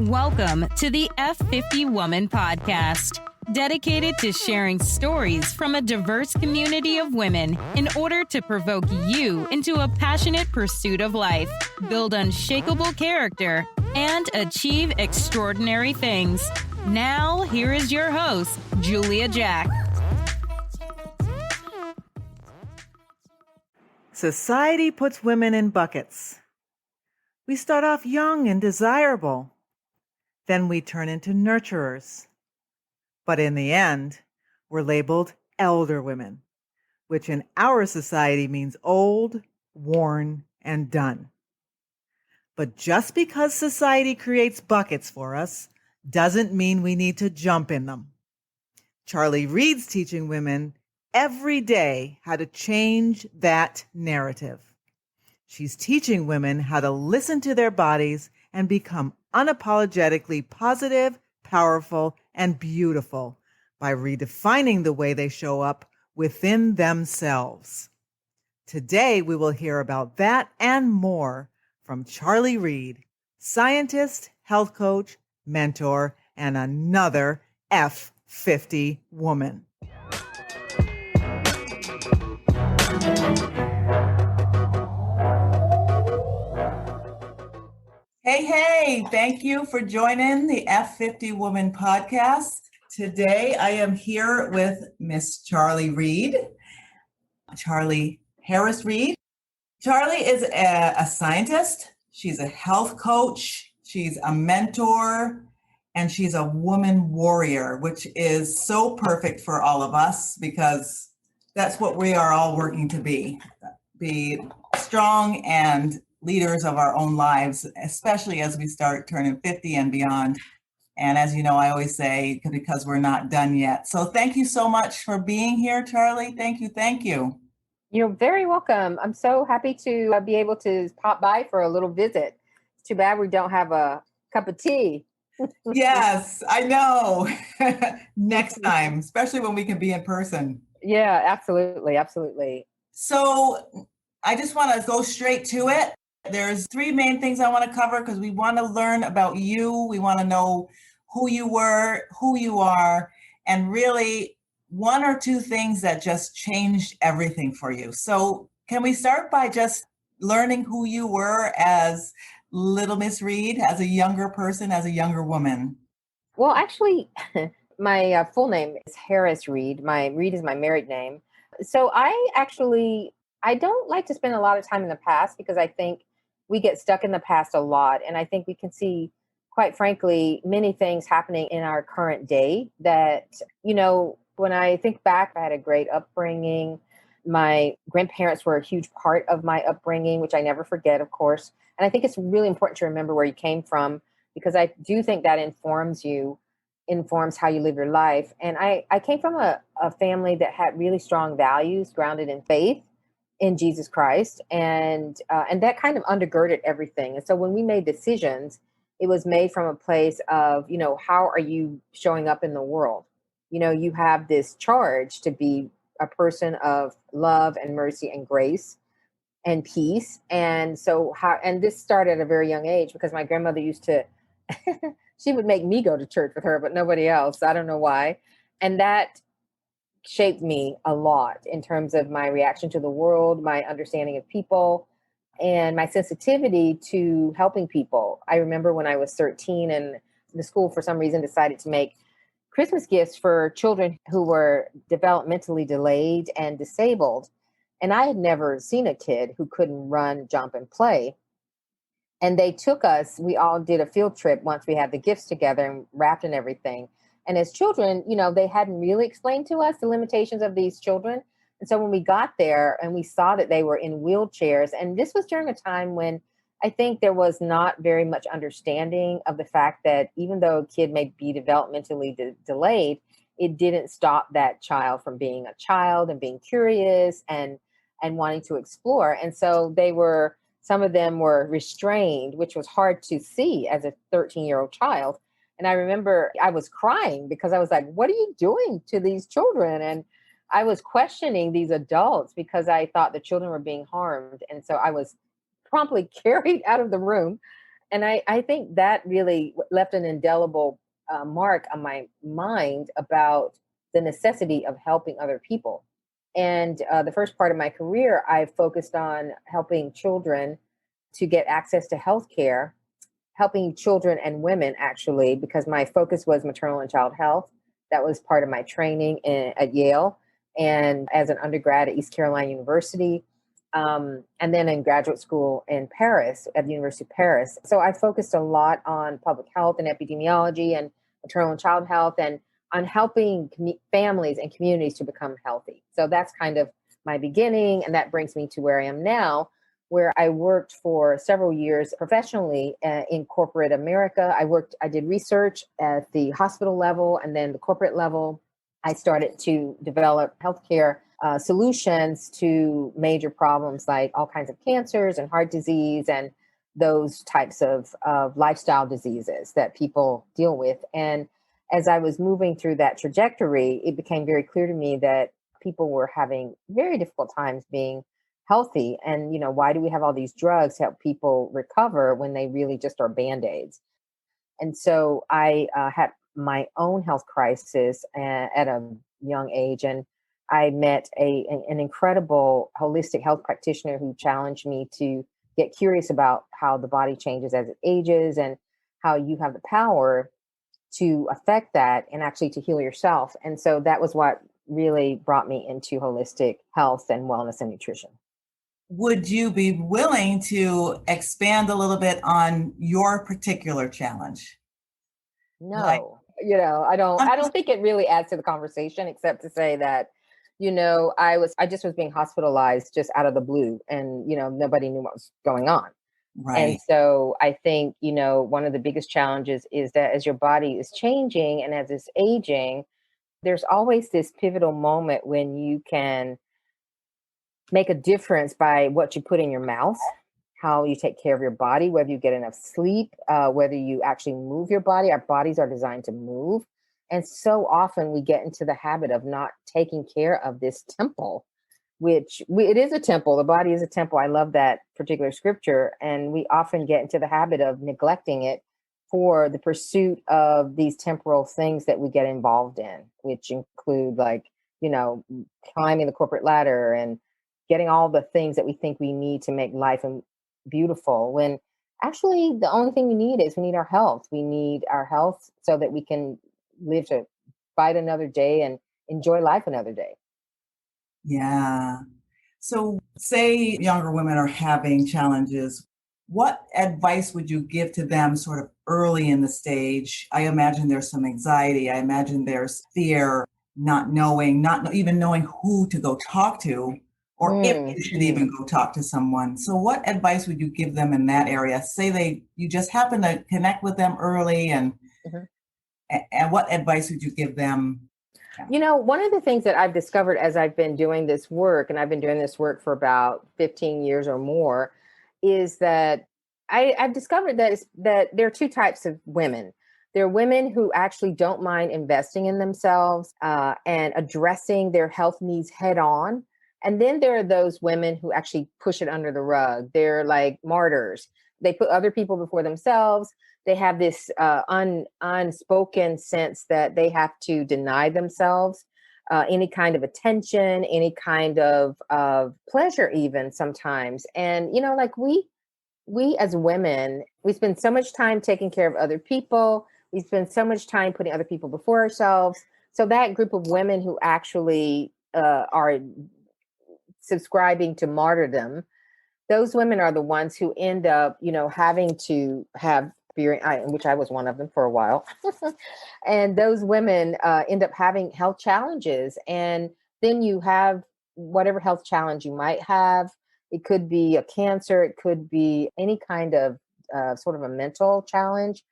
Welcome to the F50 Woman Podcast, dedicated to sharing stories from a diverse community of women in order to provoke you into a passionate pursuit of life, build unshakable character, and achieve extraordinary things. Now, here is your host, Julia Jack. Society puts women in buckets. We start off young and desirable. Then we turn into nurturers. But in the end, we're labeled elder women, which in our society means old, worn, and done. But just because society creates buckets for us doesn't mean we need to jump in them. Charlie Reid's teaching women every day how to change that narrative. She's teaching women how to listen to their bodies and become unapologetically positive, powerful, and beautiful by redefining the way they show up within themselves. Today, we will hear about that and more from Charlie Reid, scientist, health coach, mentor, and another F50 woman. Hey, thank you for joining the F50 Woman Podcast. Today, I am here with Miss Charlie Reid, Charlie Harris Reid. Charlie is a scientist. She's a health coach. She's a mentor, and she's a woman warrior, which is so perfect for all of us because that's what we are all working to be strong and leaders of our own lives, especially as we start turning 50 and beyond. And as you know, I always say, because we're not done yet. So thank you so much for being here, Charlie. Thank you. You're very welcome. I'm so happy to be able to pop by for a little visit. It's too bad we don't have a cup of tea. Yes, I know. Next time, especially when we can be in person. Yeah, absolutely. So I just want to go straight to it. There's three main things I want to cover because we want to learn about you. We want to know who you were, who you are, and really one or two things that just changed everything for you. So can we start by just learning who you were as Little Miss Reid, as a younger person, as a younger woman? Well, actually, my full name is Harris Reid. My Reid is my married name. So I don't like to spend a lot of time in the past because I think we get stuck in the past a lot. And I think we can see, quite frankly, many things happening in our current day that, when I think back, I had a great upbringing. My grandparents were a huge part of my upbringing, which I never forget, of course. And I think it's really important to remember where you came from, because I do think that informs how you live your life. And I came from a family that had really strong values grounded in faith in Jesus Christ. And that kind of undergirded everything. And so when we made decisions, it was made from a place of, how are you showing up in the world? You have this charge to be a person of love and mercy and grace and peace. And so and this started at a very young age because my grandmother used to, she would make me go to church with her, but nobody else. I don't know why. And that shaped me a lot in terms of my reaction to the world, my understanding of people, and my sensitivity to helping people. I remember when I was 13 and the school, for some reason, decided to make Christmas gifts for children who were developmentally delayed and disabled. And I had never seen a kid who couldn't run, jump, and play. And they took us, we all did a field trip once we had the gifts together and wrapped and everything. And as children, they hadn't really explained to us the limitations of these children. And so when we got there and we saw that they were in wheelchairs, and this was during a time when I think there was not very much understanding of the fact that even though a kid may be developmentally delayed, it didn't stop that child from being a child and being curious and wanting to explore. And so some of them were restrained, which was hard to see as a 13-year-old child. And I remember I was crying because I was like, what are you doing to these children? And I was questioning these adults because I thought the children were being harmed. And so I was promptly carried out of the room And I think that really left an indelible mark on my mind about the necessity of helping other people. And the first part of my career, I focused on helping children to get access to health care, helping children and women actually, because my focus was maternal and child health. That was part of my training at Yale and as an undergrad at East Carolina University. And then in graduate school in Paris, at the University of Paris. So I focused a lot on public health and epidemiology and maternal and child health and on helping families and communities to become healthy. So that's kind of my beginning. And that brings me to where I am now, where I worked for several years professionally in corporate America. I did research at the hospital level and then the corporate level. I started to develop healthcare solutions to major problems like all kinds of cancers and heart disease and those types of lifestyle diseases that people deal with. And as I was moving through that trajectory, it became very clear to me that people were having very difficult times being healthy. And, why do we have all these drugs to help people recover when they really just are Band-Aids? And so I had my own health crisis at a young age. And I met an incredible holistic health practitioner who challenged me to get curious about how the body changes as it ages and how you have the power to affect that and actually to heal yourself. And so that was what really brought me into holistic health and wellness and nutrition. Would you be willing to expand a little bit on your particular challenge? No, I don't think it really adds to the conversation, except to say that, I just was being hospitalized just out of the blue and, nobody knew what was going on. Right. And so I think, one of the biggest challenges is that as your body is changing and as it's aging, there's always this pivotal moment when you can make a difference by what you put in your mouth, how you take care of your body, whether you get enough sleep, whether you actually move your body. Our bodies are designed to move. And so often we get into the habit of not taking care of this temple, it is a temple. The body is a temple. I love that particular scripture. And we often get into the habit of neglecting it for the pursuit of these temporal things that we get involved in, which include climbing the corporate ladder and getting all the things that we think we need to make life beautiful, when actually the only thing we need our health. We need our health so that we can live to fight another day and enjoy life another day. Yeah. So say younger women are having challenges. What advice would you give to them sort of early in the stage? I imagine there's some anxiety. I imagine there's fear, not even knowing who to go talk to, or if you should even go talk to someone. So what advice would you give them in that area? Say you just happen to connect with them early and what advice would you give them? One of the things that I've discovered as I've been doing this work, and I've been doing this work for about 15 years or more, is that I've discovered that there are two types of women. There are women who actually don't mind investing in themselves and addressing their health needs head on. And then there are those women who actually push it under the rug. They're like martyrs. They put other people before themselves. They have this unspoken sense that they have to deny themselves any kind of attention, any kind of pleasure, even sometimes. And, we as women, we spend so much time taking care of other people. We spend so much time putting other people before ourselves. So that group of women who actually are subscribing to martyrdom, those women are the ones who end up, having to have fear, which I was one of them for a while. And those women end up having health challenges. And then you have whatever health challenge you might have. It could be a cancer. It could be any kind of sort of a mental challenge.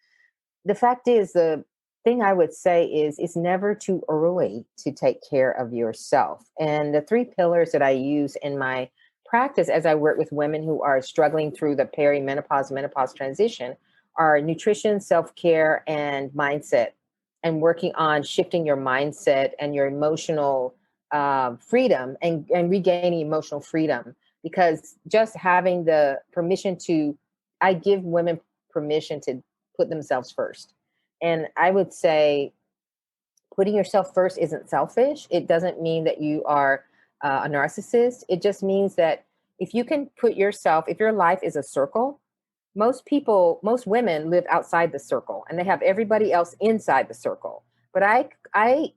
The fact is, the thing I would say is it's never too early to take care of yourself. And the three pillars that I use in my practice as I work with women who are struggling through the menopause transition are nutrition, self-care, and mindset, and working on shifting your mindset and your emotional freedom and regaining emotional freedom. Because just having the permission I give women permission to put themselves first. And I would say putting yourself first isn't selfish. It doesn't mean that you are a narcissist. It just means that if you can put yourself, if your life is a circle, most women live outside the circle and they have everybody else inside the circle. But I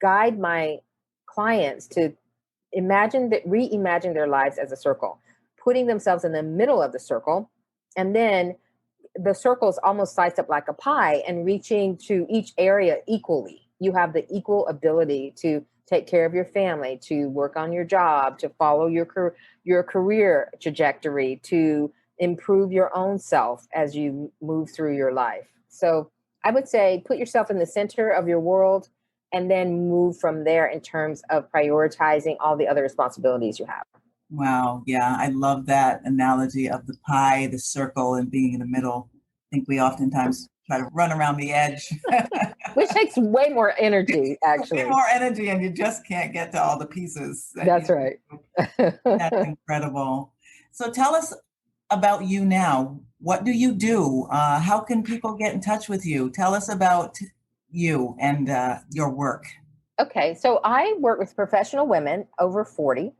guide my clients to reimagine their lives as a circle, putting themselves in the middle of the circle, and then the circle is almost sliced up like a pie and reaching to each area equally. You have the equal ability to take care of your family, to work on your job, to follow your career trajectory, to improve your own self as you move through your life. So I would say put yourself in the center of your world and then move from there in terms of prioritizing all the other responsibilities you have. Wow. Yeah. I love that analogy of the pie, the circle, and being in the middle. I think we oftentimes try to run around the edge. Which takes way more energy, actually. Way more energy, and you just can't get to all the pieces. That's right. That's incredible. So tell us about you now. What do you do? How can people get in touch with you? Tell us about you and your work. Okay. So I work with professional women over 40.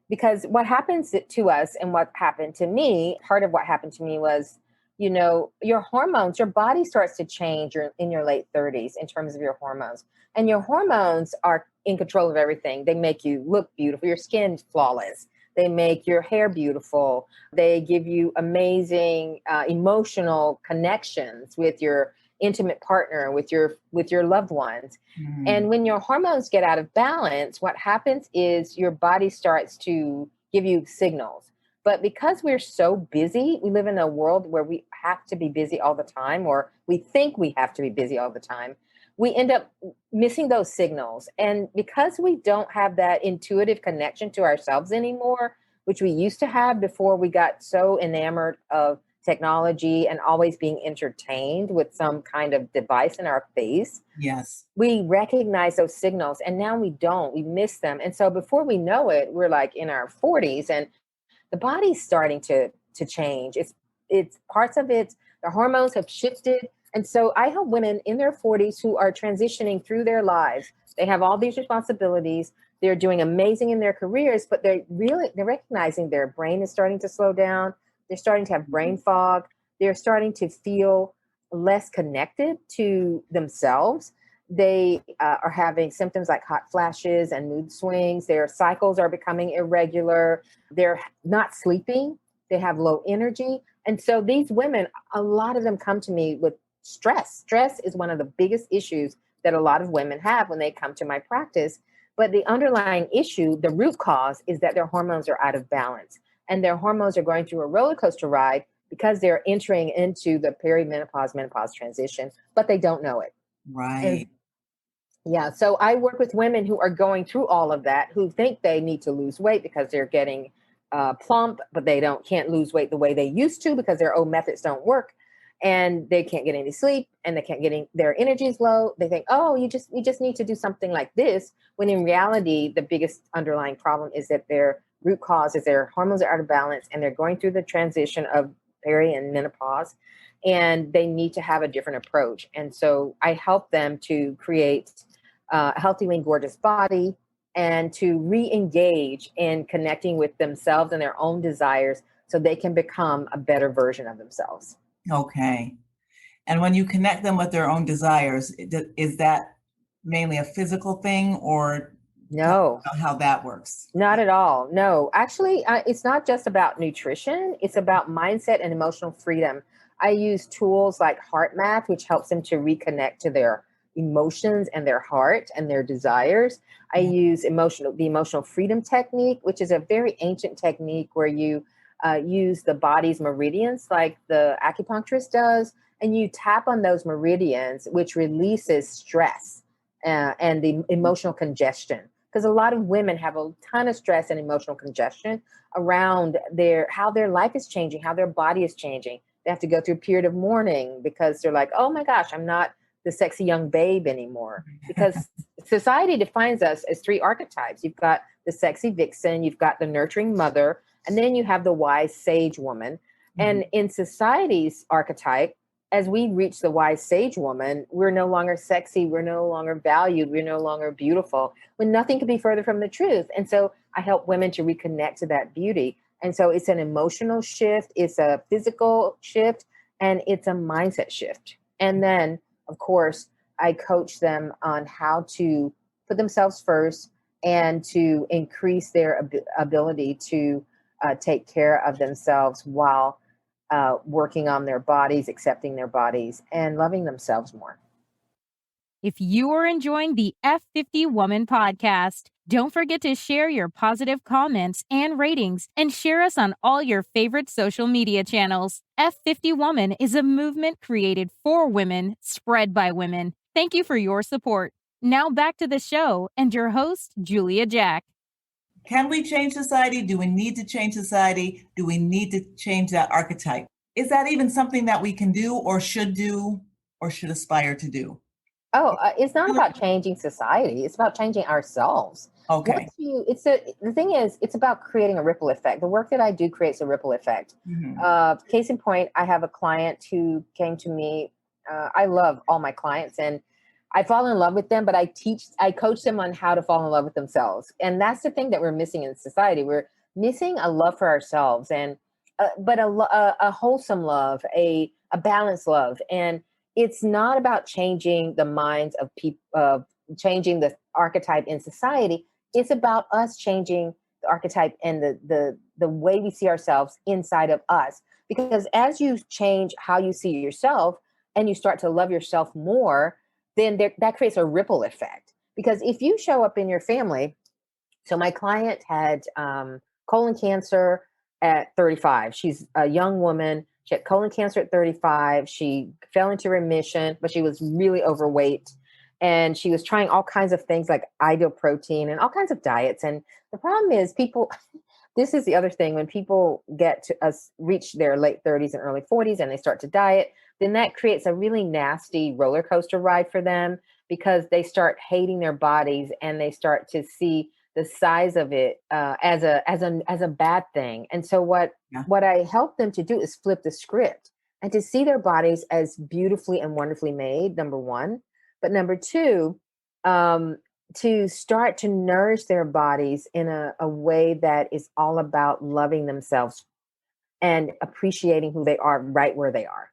Because what happens to us and what happened to me, part of what happened to me was, your hormones, your body starts to change in your late 30s in terms of your hormones. And your hormones are in control of everything. They make you look beautiful. Your skin's flawless. They make your hair beautiful. They give you amazing emotional connections with your intimate partner, with your loved ones. Mm-hmm. And when your hormones get out of balance, what happens is your body starts to give you signals. But because we're so busy, we live in a world where we have to be busy all the time, or we think we have to be busy all the time, we end up missing those signals. And because we don't have that intuitive connection to ourselves anymore, which we used to have before we got so enamored of technology and always being entertained with some kind of device in our face. Yes. We recognize those signals and now we don't, we miss them. And so before we know it, we're like in our 40s and the body's starting to change. It's parts of it, the hormones have shifted. And so I help women in their 40s who are transitioning through their lives. They have all these responsibilities. They're doing amazing in their careers, but they're recognizing their brain is starting to slow down. They're starting to have brain fog. They're starting to feel less connected to themselves. They are having symptoms like hot flashes and mood swings. Their cycles are becoming irregular. They're not sleeping. They have low energy. And so these women, a lot of them come to me with stress. Stress is one of the biggest issues that a lot of women have when they come to my practice. But the underlying issue, the root cause, is that their hormones are out of balance. And their hormones are going through a roller coaster ride because they're entering into the perimenopause, menopause transition, but they don't know it. Right. And so I work with women who are going through all of that, who think they need to lose weight because they're getting plump, but they can't lose weight the way they used to because their old methods don't work, and they can't get any sleep, and they can't get their energy is low. They think, oh, you just need to do something like this, when in reality, the biggest underlying problem is that their root cause is their hormones are out of balance and they're going through the transition of peri and menopause, and they need to have a different approach. And so I help them to create a healthy, lean, gorgeous body and to re-engage in connecting with themselves and their own desires so they can become a better version of themselves. Okay. And when you connect them with their own desires, is that mainly a physical thing, or no, how that works? Not at all. No, actually, it's not just about nutrition. It's about mindset and emotional freedom. I use tools like heart math, which helps them to reconnect to their emotions and their heart and their desires. I use the emotional freedom technique, which is a very ancient technique where you use the body's meridians like the acupuncturist does, and you tap on those meridians, which releases stress and the emotional congestion. Because a lot of women have a ton of stress and emotional congestion around how their life is changing, how their body is changing. They have to go through a period of mourning because they're like, oh my gosh, I'm not the sexy young babe anymore. Because society defines us as three archetypes. You've got the sexy vixen, you've got the nurturing mother, and then you have the wise sage woman. And in society's archetype, as we reach the wise sage woman, we're no longer sexy, we're no longer valued, we're no longer beautiful, when nothing could be further from the truth. And so I help women to reconnect to that beauty. And so it's an emotional shift, it's a physical shift, and it's a mindset shift. And then, of course, I coach them on how to put themselves first and to increase their ability to take care of themselves while working on their bodies, accepting their bodies, and loving themselves more. If you are enjoying the F50 Woman podcast, don't forget to share your positive comments and ratings and share us on all your favorite social media channels. F50 Woman is a movement created for women, spread by women. Thank you for your support. Now back to the show and your host, Julia Jack. Can we change society? Do we need to change society? Do we need to change that archetype? Is that even something that we can do or should aspire to do? It's not about changing society. It's about changing ourselves. Okay. The thing is, it's about creating a ripple effect. The work that I do creates a ripple effect. Case in point, I have a client who came to me. I love all my clients and I fall in love with them, but I coach them on how to fall in love with themselves. And that's the thing that we're missing in society. We're missing a love for ourselves but a wholesome love, a balanced love. And it's not about changing the minds of people, changing the archetype in society. It's about us changing the archetype and the way we see ourselves inside of us. Because as you change how you see yourself and you start to love yourself more, then that creates a ripple effect. Because if you show up in your family, so my client had colon cancer at 35. She's a young woman. She had colon cancer at 35. She fell into remission, but she was really overweight. And she was trying all kinds of things like ideal protein and all kinds of diets. And the problem is this is the other thing, when people get to reach their late 30s and early 40s and they start to diet, then that creates a really nasty roller coaster ride for them because they start hating their bodies and they start to see the size of it as a bad thing. And so what I help them to do is flip the script and to see their bodies as beautifully and wonderfully made, number one. But number two, to start to nourish their bodies in a way that is all about loving themselves and appreciating who they are right where they are.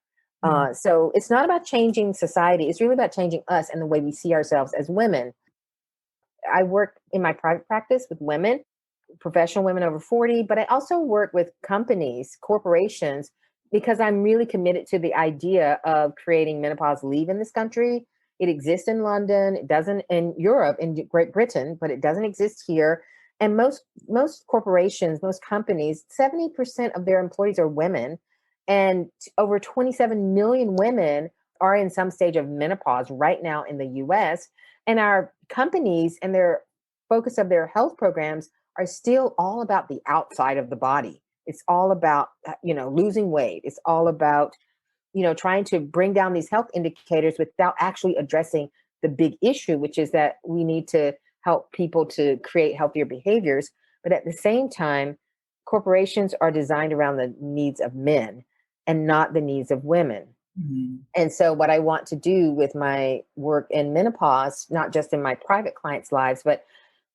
So it's not about changing society. It's really about changing us and the way we see ourselves as women. I work in my private practice with women, professional women over 40, but I also work with companies, corporations, because I'm really committed to the idea of creating menopause leave in this country. It exists in London. It doesn't in Europe, in Great Britain, but it doesn't exist here. And most corporations, most companies, 70% of their employees are women. And over 27 million women are in some stage of menopause right now in the US. And our companies and their focus of their health programs are still all about the outside of the body. It's all about, losing weight. It's all about, trying to bring down these health indicators without actually addressing the big issue, which is that we need to help people to create healthier behaviors. But at the same time, corporations are designed around the needs of men and not the needs of women. Mm-hmm. And so what I want to do with my work in menopause, not just in my private clients' lives, but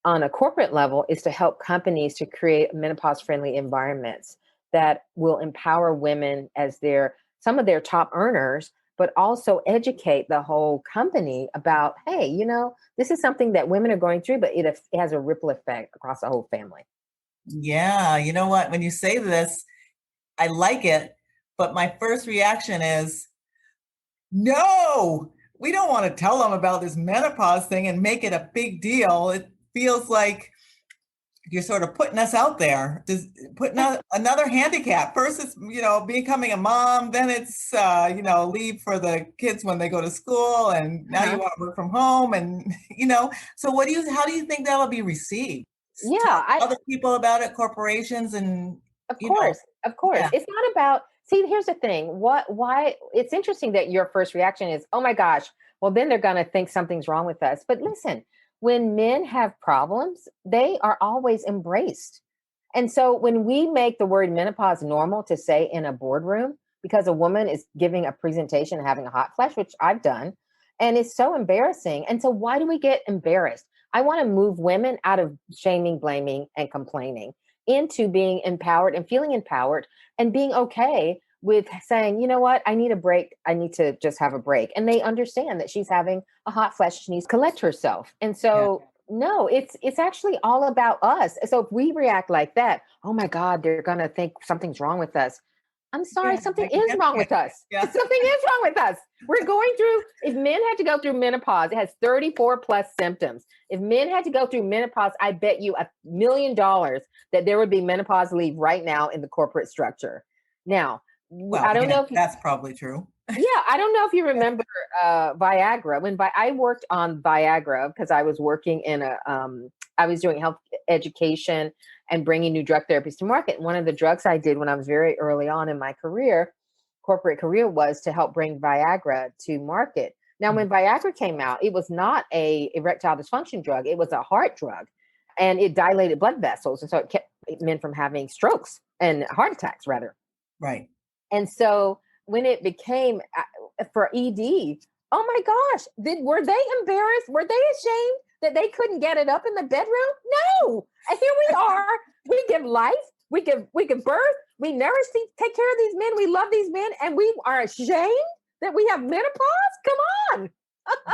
on a corporate level, is to help companies to create menopause-friendly environments that will empower women as some of their top earners, but also educate the whole company about, hey, this is something that women are going through, but it has a ripple effect across the whole family. Yeah, you know what? When you say this, I like it, but my first reaction is, no, we don't want to tell them about this menopause thing and make it a big deal. It feels like you're sort of putting us out there, just putting out another handicap. First it's, becoming a mom, then it's, leave for the kids when they go to school, and now you want to work from home, and, so how do you think that'll be received? Yeah. Other people about it, corporations, and Of course. Yeah. It's not about, here's the thing. Why it's interesting that your first reaction is, oh my gosh, well, then they're going to think something's wrong with us. But listen, when men have problems, they are always embraced. And so when we make the word menopause normal to say in a boardroom, because a woman is giving a presentation, having a hot flash, which I've done, and it's so embarrassing. And so why do we get embarrassed? I want to move women out of shaming, blaming, and complaining into being empowered and feeling empowered and being okay with saying, you know what, I need a break. I need to just have a break. And they understand that she's having a hot flash. She needs to collect herself. And so no, it's actually all about us. So if we react like that, oh my God, they're going to think something's wrong with us. I'm sorry, something is wrong with us. Yeah. Something is wrong with us. We're going through, if men had to go through menopause, it has 34 plus symptoms. If men had to go through menopause, I bet you $1 million that there would be menopause leave right now in the corporate structure. Now, well, I don't know if that's probably true. Yeah, I don't know if you remember Viagra. When I worked on Viagra, because I was working in I was doing health education and bringing new drug therapies to market. One of the drugs I did when I was very early on in my corporate career, was to help bring Viagra to market. Now, when Viagra came out, it was not a erectile dysfunction drug. It was a heart drug, and it dilated blood vessels. And so it kept men from having strokes and heart attacks, rather. Right. And so when it became for ED, oh my gosh, were they embarrassed? Were they ashamed that they couldn't get it up in the bedroom? No. And here we are. We give life. We give birth. We nourish, take care of these men. We love these men. And we are ashamed that we have menopause? Come on.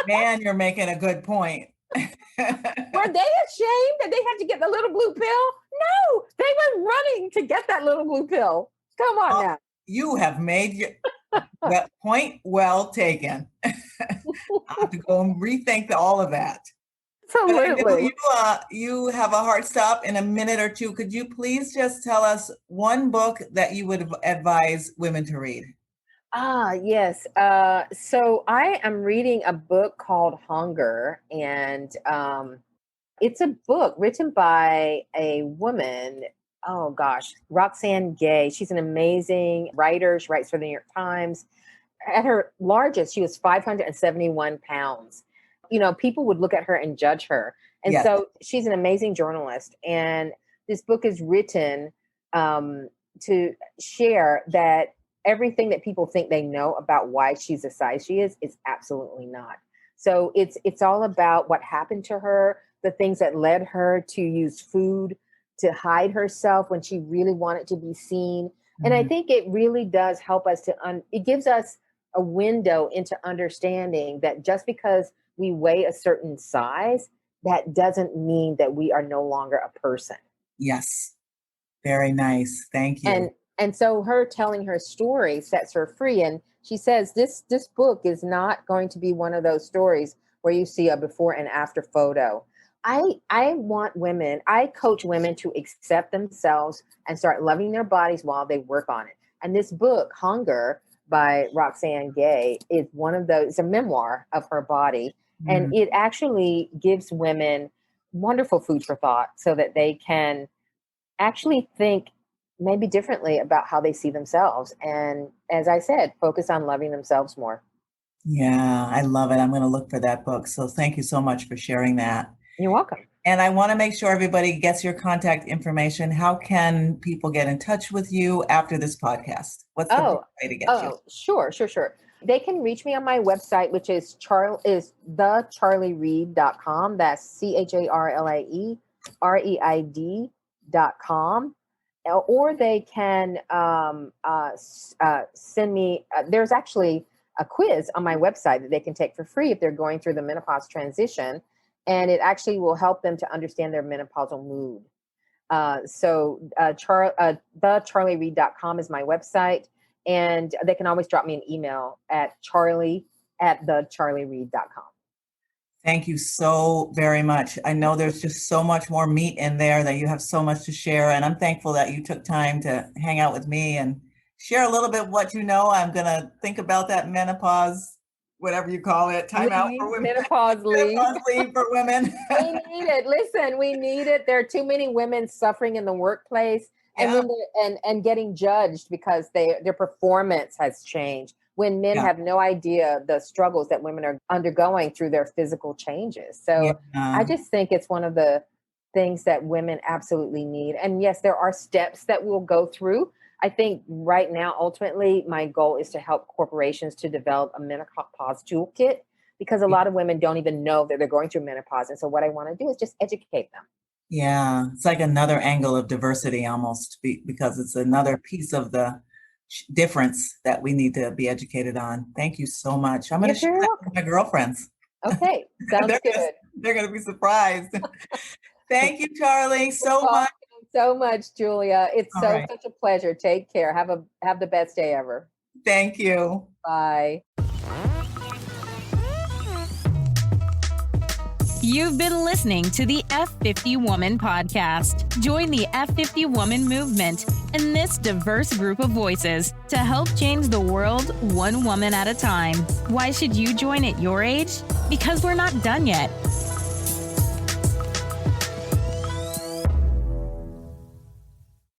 Man, you're making a good point. Were they ashamed that they had to get the little blue pill? No, they were running to get that little blue pill. Come on now. You have made your point well taken. I have to go and rethink all of that. Absolutely. You have a hard stop in a minute or two. Could you please just tell us one book that you would advise women to read? Yes. So I am reading a book called Hunger, and it's a book written by a woman. Oh gosh, Roxane Gay. She's an amazing writer. She writes for the New York Times. At her largest, she was 571 pounds. You know, people would look at her and judge her. And so she's an amazing journalist. And this book is written to share that everything that people think they know about why she's the size she is absolutely not. So it's all about what happened to her, the things that led her to use food to hide herself when she really wanted to be seen. Mm-hmm. And I think it really does help us it gives us a window into understanding that just because we weigh a certain size, that doesn't mean that we are no longer a person. Yes. Very nice. Thank you. And so her telling her story sets her free. And she says this book is not going to be one of those stories where you see a before and after photo. I coach women to accept themselves and start loving their bodies while they work on it. And this book, Hunger, by Roxane Gay, is one of those. It's a memoir of her body. Mm-hmm. And it actually gives women wonderful food for thought so that they can actually think maybe differently about how they see themselves. And as I said, focus on loving themselves more. Yeah, I love it. I'm going to look for that book. So thank you so much for sharing that. You're welcome. And I want to make sure everybody gets your contact information. How can people get in touch with you after this podcast? What's the best way to get you? Sure. They can reach me on my website, which is thecharliereid.com. That's CharlieReid.com. Or they can send me, there's actually a quiz on my website that they can take for free if they're going through the menopause transition. And it actually will help them to understand their menopausal mood. Thecharliereid.com is my website. And they can always drop me an email at charlie@thecharliereid.com. Thank you so very much. I know there's just so much more meat in there, that you have so much to share. And I'm thankful that you took time to hang out with me and share a little bit what you know. I'm going to think about that menopause, whatever you call it, time out for women. Menopause leave for women. We need it. Listen, we need it. There are too many women suffering in the workplace and and getting judged because their performance has changed. When men have no idea the struggles that women are undergoing through their physical changes. So I just think it's one of the things that women absolutely need. And yes, there are steps that we'll go through. I think right now, ultimately, my goal is to help corporations to develop a menopause toolkit, because a lot of women don't even know that they're going through menopause. And so what I want to do is just educate them. Yeah, it's like another angle of diversity almost, because it's another piece of the difference that we need to be educated on. Thank you so much. I'm going to share that with my girlfriends. Okay, sounds good. They're going to be surprised. Thank you, Charlie, so much. So much, Julia. It's such a pleasure. Take care. Have the best day ever. Thank you. Bye. You've been listening to the F50 Woman Podcast. Join the F50 Woman movement and this diverse group of voices to help change the world one woman at a time. Why should you join at your age? Because we're not done yet.